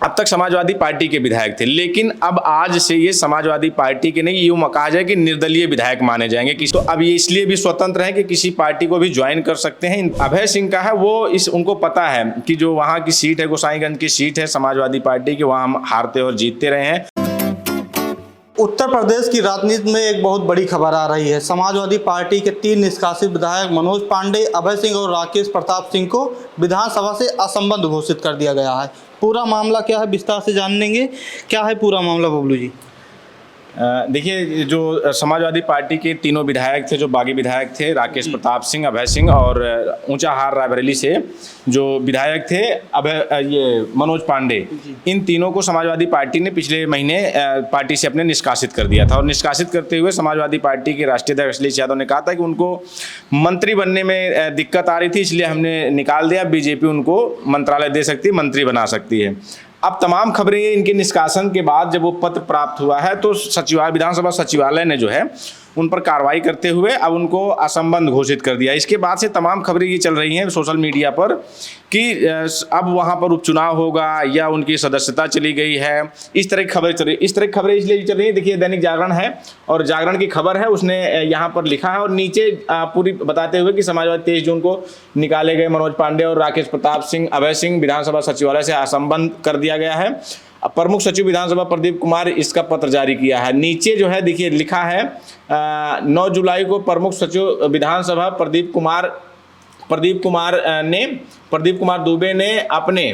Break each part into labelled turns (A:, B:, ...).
A: अब तक समाजवादी पार्टी के विधायक थे, लेकिन अब आज से ये समाजवादी पार्टी के नहीं, यूं कहा जाए कि निर्दलीय विधायक माने जाएंगे। तो अब ये इसलिए भी स्वतंत्र हैं कि किसी पार्टी को भी ज्वाइन कर सकते हैं। अभय सिंह का है वो उनको पता है कि जो वहाँ की सीट है, गोसाईगंज की सीट है समाजवादी पार्टी की, वहाँ हम हारते और जीतते रहे हैं।
B: उत्तर प्रदेश की राजनीति में एक बहुत बड़ी खबर आ रही है। समाजवादी पार्टी के 3 निष्कासित विधायक मनोज पांडे, अभय सिंह और राकेश प्रताप सिंह को विधानसभा से असंबद्ध घोषित कर दिया गया है। पूरा मामला क्या है, विस्तार से जानेंगे। क्या है पूरा मामला बबलू जी?
A: देखिए, जो समाजवादी पार्टी के तीनों विधायक थे, जो बागी विधायक थे, राकेश प्रताप सिंह, अभय सिंह और ऊंचाहार रायबरेली से जो विधायक थे ये मनोज पांडे, इन तीनों को समाजवादी पार्टी ने पिछले महीने पार्टी से अपने निष्कासित कर दिया था। और निष्कासित करते हुए समाजवादी पार्टी के राष्ट्रीय अध्यक्ष अखिलेश यादव ने कहा था कि उनको मंत्री बनने में दिक्कत आ रही थी, इसलिए हमने निकाल दिया। बीजेपी उनको मंत्रालय दे सकती है, मंत्री बना सकती है। अब तमाम खबरें इनके निष्कासन के बाद जब वो पत्र प्राप्त हुआ है तो विधानसभा सचिवालय ने जो है उन पर कार्रवाई करते हुए अब उनको असंबद्ध घोषित कर दिया। इसके बाद से तमाम खबरें ये चल रही हैं सोशल मीडिया पर कि अब वहाँ पर उपचुनाव होगा या उनकी सदस्यता चली गई है। इस तरह की खबरें चल रही है। इस तरह की खबरें इसलिए चल रही है, देखिए दैनिक जागरण है और जागरण की खबर है, उसने यहाँ पर लिखा है और नीचे पूरी बताते हुए कि समाजवादी 23 जून को निकाले गए मनोज पांडे और राकेश प्रताप सिंह, अभय सिंह विधानसभा सचिवालय से असंबद्ध कर दिया गया है। प्रमुख सचिव विधानसभा प्रदीप कुमार इसका पत्र जारी किया है। नीचे जो है देखिए लिखा है 9 जुलाई को प्रमुख सचिव विधानसभा प्रदीप कुमार दुबे ने अपने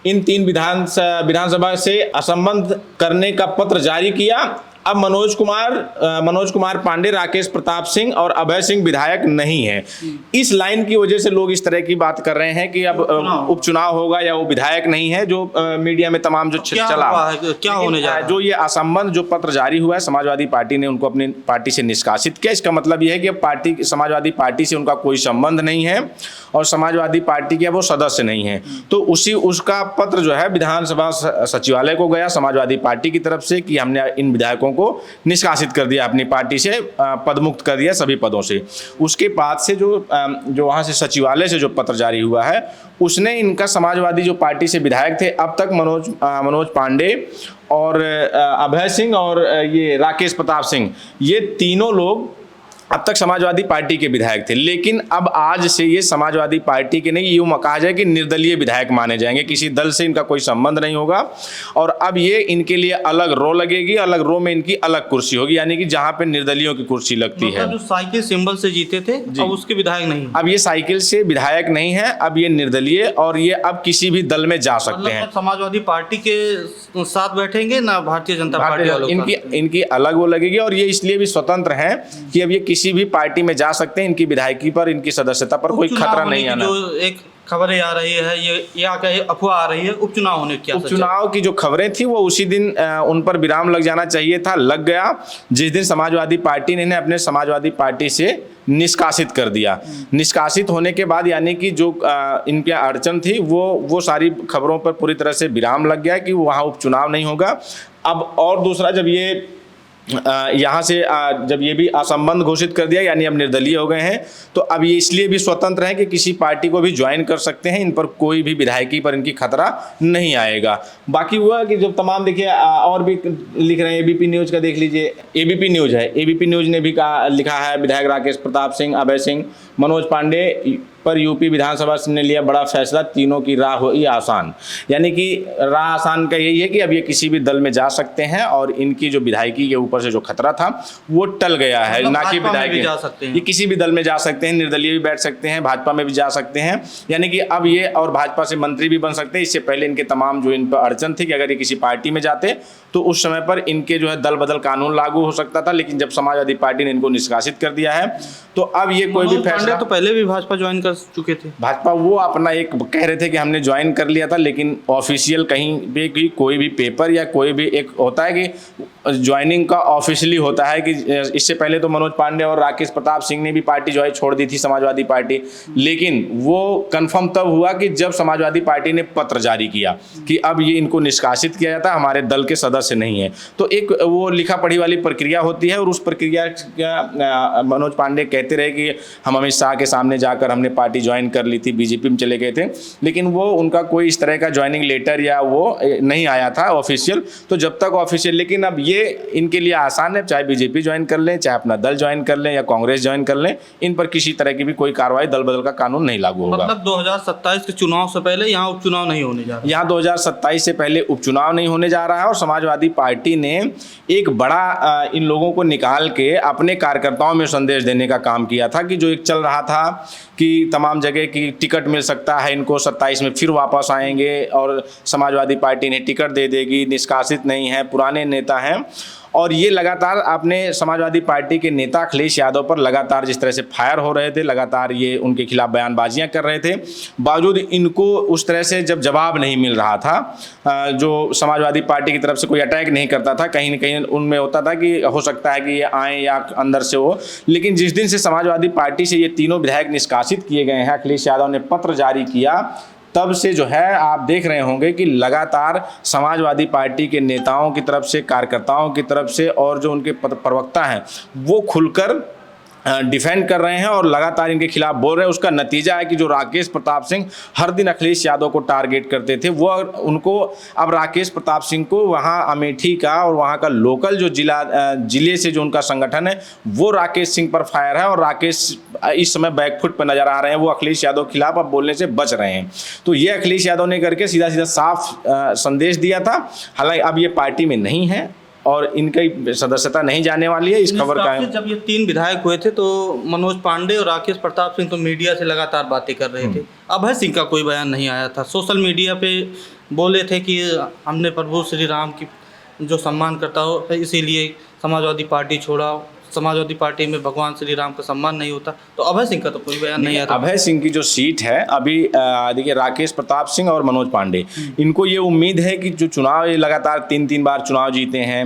A: इन 3 विधानसभा से असंबद्ध करने का पत्र जारी किया। अब मनोज कुमार पांडे, राकेश प्रताप सिंह और अभय सिंह विधायक नहीं है। इस लाइन की वजह से लोग इस तरह की बात कर रहे हैं कि अब उपचुनाव होगा या वो विधायक नहीं है, जो मीडिया में तमाम जो चला
B: क्या होने जा रहा है।
A: जो ये असंबद्ध जो पत्र जारी हुआ है, समाजवादी पार्टी ने उनको अपनी पार्टी से निष्कासित किया। इसका मतलब यह है कि अब समाजवादी पार्टी से उनका कोई संबंध नहीं है और समाजवादी पार्टी के वो सदस्य नहीं है। तो उसका पत्र जो है विधानसभा सचिवालय को गया समाजवादी पार्टी की तरफ से कि हमने इन विधायकों को निष्कासित कर दिया, अपनी पार्टी से पदमुक्त कर दिया सभी पदों से। उसके बाद से जो वहां से सचिवालय से जो पत्र जारी हुआ है उसने इनका समाजवादी जो पार्टी से विधायक थे अब तक मनोज पांडे और अभय सिंह और ये राकेश प्रताप सिंह, ये तीनों लोग अब तक समाजवादी पार्टी के विधायक थे, लेकिन अब आज से ये समाजवादी पार्टी के नहीं, यूं कहा जाए कि निर्दलीय विधायक माने जाएंगे। किसी दल से इनका कोई संबंध नहीं होगा और अब ये इनके लिए अलग रो लगेगी, अलग रो में इनकी अलग कुर्सी होगी, यानी कि जहां पे निर्दलियों की कुर्सी लगती है।
B: जो साइकिल सिंबल से जीते थे अब उसके विधायक नहीं,
A: अब ये साइकिल से विधायक नहीं है, अब ये निर्दलीय और ये अब किसी भी दल में जा सकते हैं।
B: समाजवादी पार्टी के साथ बैठेंगे ना भारतीय जनता पार्टी,
A: इनकी अलग वो लगेगी और ये इसलिए भी स्वतंत्र है कि अब ये किसी भी पार्टी में जा सकते हैं। इनकी विधायकी पर, इनकी सदस्यता पर कोई खतरा नहीं आना।
B: जो एक खबरें आ रही है, ये अफवाह आ रही है उपचुनाव होने की,
A: उपचुनाव की जो खबरें थी वो उसी दिन उन पर विराम लग जाना चाहिए था, लग गया जिस दिन समाजवादी पार्टी ने इन्हें अपने समाजवादी पार्टी से निष्कासित कर दिया। निष्कासित होने के बाद यानी कि जो इनकी अड़चन थी वो सारी खबरों पर पूरी तरह से विराम लग गया कि वहाँ उपचुनाव नहीं होगा। अब और दूसरा, जब ये यहाँ से जब ये भी असंबद्ध घोषित कर दिया यानी अब निर्दलीय हो गए हैं, तो अब ये इसलिए भी स्वतंत्र हैं कि किसी पार्टी को भी ज्वाइन कर सकते हैं। इन पर कोई भी विधायकी पर इनकी खतरा नहीं आएगा। बाकी हुआ कि जब तमाम देखिए और भी लिख रहे हैं, एबीपी न्यूज़ का देख लीजिए, एबीपी न्यूज़ है, एबीपी न्यूज़ ने भी लिखा है विधायक राकेश प्रताप सिंह, अभय सिंह, मनोज पांडे पर यूपी विधानसभा ने लिया बड़ा फैसला, तीनों की राह हुई आसान। यानी कि राह आसान का यही है कि अब ये किसी भी दल में जा सकते हैं और इनकी जो विधायकी के ऊपर से जो खतरा था वो टल गया है। ना कि विधायक ये किसी भी दल में जा सकते हैं, निर्दलीय भी बैठ सकते हैं, भाजपा में भी जा सकते हैं, यानी कि अब ये और भाजपा से मंत्री भी बन सकते हैं। इससे पहले इनके तमाम जो इन पर अड़चन थी कि अगर ये किसी पार्टी में जाते तो उस समय पर इनके जो है दल बदल कानून लागू हो सकता था, लेकिन जब समाजवादी पार्टी ने इनको निष्कासित कर दिया है तो अब ये कोई भी फैसला,
B: तो पहले भी भाजपा ज्वाइन कर चुके थे,
A: भाजपा वो अपना एक कह रहे थे कि हमने ज्वाइन कर लिया था, लेकिन ऑफिशियल कहीं भी कोई भी पेपर या कोई भी एक होता है कि ज्वाइनिंग का ऑफिशियली होता है कि इससे पहले तो मनोज पांडे और राकेश प्रताप सिंह ने भी पार्टी जो है छोड़ दी थी समाजवादी पार्टी, लेकिन वो कंफर्म तब हुआ कि जब समाजवादी पार्टी ने पत्र जारी किया कि अब ये इनको निष्कासित किया जाता है, हमारे दल के सदस्य नहीं है। तो एक वो लिखा पढ़ी वाली प्रक्रिया होती है और उस प्रक्रिया का मनोज पांडे कहते रहे कि हम अमित शाह के सामने जाकर हमने पार्टी ज्वाइन कर ली थी, बीजेपी में चले गए थे, लेकिन वो उनका कोई इस तरह का ज्वाइनिंग लेटर या वो नहीं आया था ऑफिशियल। तो जब तक ऑफिशियल, लेकिन अब ये इनके लिए आसान है, चाहे बीजेपी ज्वाइन कर लें, चाहे अपना दल ज्वाइन कर लें या कांग्रेस ज्वाइन कर लें, इन पर किसी तरह की भी कोई कार्रवाई दल बदल का कानून नहीं लागू होगा।
B: मतलब 2027 के चुनाव से पहले यहाँ उपचुनाव नहीं होने जा रहा,
A: यहाँ 2027 से पहले उपचुनाव नहीं होने जा रहा है और समाजवादी पार्टी ने एक बड़ा इन लोगों को निकाल के अपने कार्यकर्ताओं में संदेश देने का काम किया था कि जो एक चल रहा था कि तमाम जगह की टिकट मिल सकता है इनको, 27 में फिर वापस आएंगे और समाजवादी पार्टी ने टिकट दे देगी, निष्कासित नहीं है, पुराने नेता हैं। और ये लगातार अपने समाजवादी पार्टी के नेता अखिलेश यादव पर लगातार जिस तरह से फायर हो रहे थे, लगातार ये उनके खिलाफ बयानबाजियां कर रहे थे, बावजूद इनको उस तरह से जब जवाब नहीं मिल रहा था, जो समाजवादी पार्टी की तरफ से कोई अटैक नहीं करता था, कहीं न कहीं उनमें होता था कि हो सकता है कि ये आए या अंदर से हो। लेकिन जिस दिन से समाजवादी पार्टी से ये तीनों विधायक निष्कासित किए गए हैं, अखिलेश यादव ने पत्र जारी किया, तब से जो है आप देख रहे होंगे कि लगातार समाजवादी पार्टी के नेताओं की तरफ से, कार्यकर्ताओं की तरफ से और जो उनके प्रवक्ता हैं वो खुलकर डिफेंड कर रहे हैं और लगातार इनके खिलाफ बोल रहे हैं। उसका नतीजा है कि जो राकेश प्रताप सिंह हर दिन अखिलेश यादव को टारगेट करते थे, वो उनको अब राकेश प्रताप सिंह को वहाँ अमेठी का और वहाँ का लोकल जो जिले से जो उनका संगठन है वो राकेश सिंह पर फायर है और राकेश इस समय बैकफुट पर नजर आ रहे हैं, वो अखिलेश यादव के खिलाफ अब बोलने से बच रहे हैं। तो ये अखिलेश यादव ने करके सीधा सीधा साफ संदेश दिया था। हालांकि अब ये पार्टी में नहीं है और इनकी सदस्यता नहीं जाने वाली है। इस खबर का
B: जब ये 3 विधायक हुए थे तो मनोज पांडे और राकेश प्रताप सिंह तो मीडिया से लगातार बातें कर रहे थे, अभय सिंह का कोई बयान नहीं आया था। सोशल मीडिया पे बोले थे कि हमने प्रभु श्री राम की जो सम्मान करता हो इसीलिए समाजवादी पार्टी छोड़ा, समाजवादी पार्टी में भगवान श्री राम का सम्मान नहीं होता। तो अभय सिंह का तो कोई बयान नहीं आता।
A: अभय सिंह की जो सीट है अभी देखिए, राकेश प्रताप सिंह और मनोज पांडे, इनको ये उम्मीद है कि जो चुनाव ये लगातार 3 बार चुनाव जीते हैं,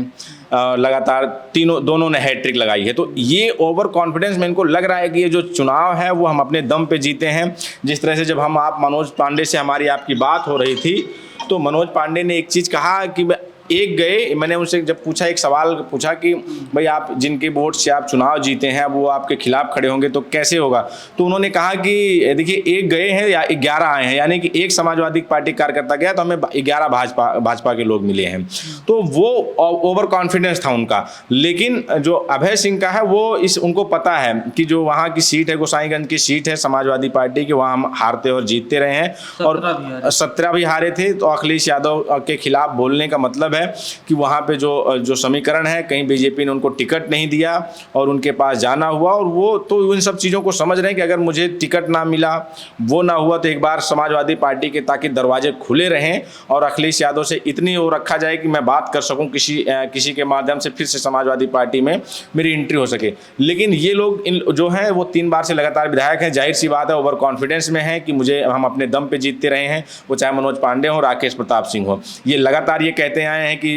A: लगातार दोनों ने हैट्रिक लगाई है, तो ये ओवर कॉन्फिडेंस में इनको लग रहा है कि ये जो चुनाव है वो हम अपने दम पे जीते हैं। जिस तरह से जब मनोज पांडे से हमारी आपकी बात हो रही थी तो मनोज पांडे ने एक चीज़ कहा कि एक गए, मैंने उनसे जब पूछा, एक सवाल पूछा कि भाई आप जिनके वोट से आप चुनाव जीते हैं वो आपके खिलाफ खड़े होंगे तो कैसे होगा। तो उन्होंने कहा कि देखिए, एक गए हैं या 11 आए हैं, यानी कि एक समाजवादी पार्टी कार्यकर्ता गया तो हमें 11 भाजपा के लोग मिले हैं। तो वो ओवर कॉन्फिडेंस था उनका। लेकिन जो अभय सिंह का है वो उनको पता है कि जो वहाँ की सीट है, गोसाईगंज की सीट है समाजवादी पार्टी की, वहाँ हम हारते और जीतते रहे हैं और 17 भी हारे थे। तो अखिलेश यादव के खिलाफ बोलने का मतलब कि वहाँ पे जो समीकरण है, कहीं बीजेपी ने उनको टिकट नहीं दिया और उनके पास जाना हुआ, और वो तो उन सब चीज़ों को समझ रहे हैं कि अगर मुझे टिकट ना मिला, वो ना हुआ, तो एक बार समाजवादी पार्टी के ताकि दरवाजे खुले रहें और अखिलेश यादव से इतनी वो रखा जाए कि मैं बात कर सकूं किसी के माध्यम से, फिर से समाजवादी पार्टी में मेरी एंट्री हो सके। लेकिन ये लोग जो हैं वो 3 बार से लगातार विधायक हैं, जाहिर सी बात है ओवर कॉन्फिडेंस में है कि हम अपने दम पे जीतते रहे हैं, वो चाहे मनोज पांडे हो, राकेश प्रताप सिंह हो। ये लगातार ये कहते आए हैं कि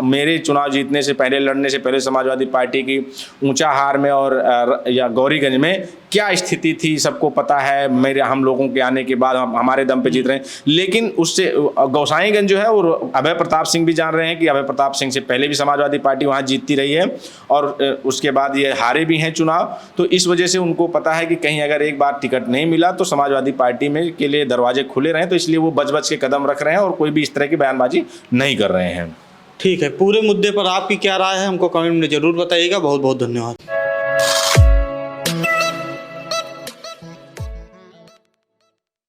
A: मेरे चुनाव जीतने से पहले, लड़ने से पहले समाजवादी पार्टी की ऊंचाहार में और या गौरीगंज में क्या स्थिति थी सबको पता है, हम लोगों के आने के बाद हमारे दम पे जीत रहे हैं। लेकिन उससे गोसाईगंज जो है वो अभय प्रताप सिंह भी जान रहे हैं कि अभय प्रताप सिंह से पहले भी समाजवादी पार्टी वहाँ जीतती रही है और उसके बाद ये हारे भी हैं चुनाव। तो इस वजह से उनको पता है कि कहीं अगर एक बार टिकट नहीं मिला तो समाजवादी पार्टी में के लिए दरवाजे खुले रहें, तो इसलिए वो बच के कदम रख रहे हैं और कोई भी इस तरह की बयानबाजी नहीं कर रहे हैं।
B: ठीक है, पूरे मुद्दे पर आपकी क्या राय है हमको कमेंट में ज़रूर बताइएगा। बहुत बहुत धन्यवाद।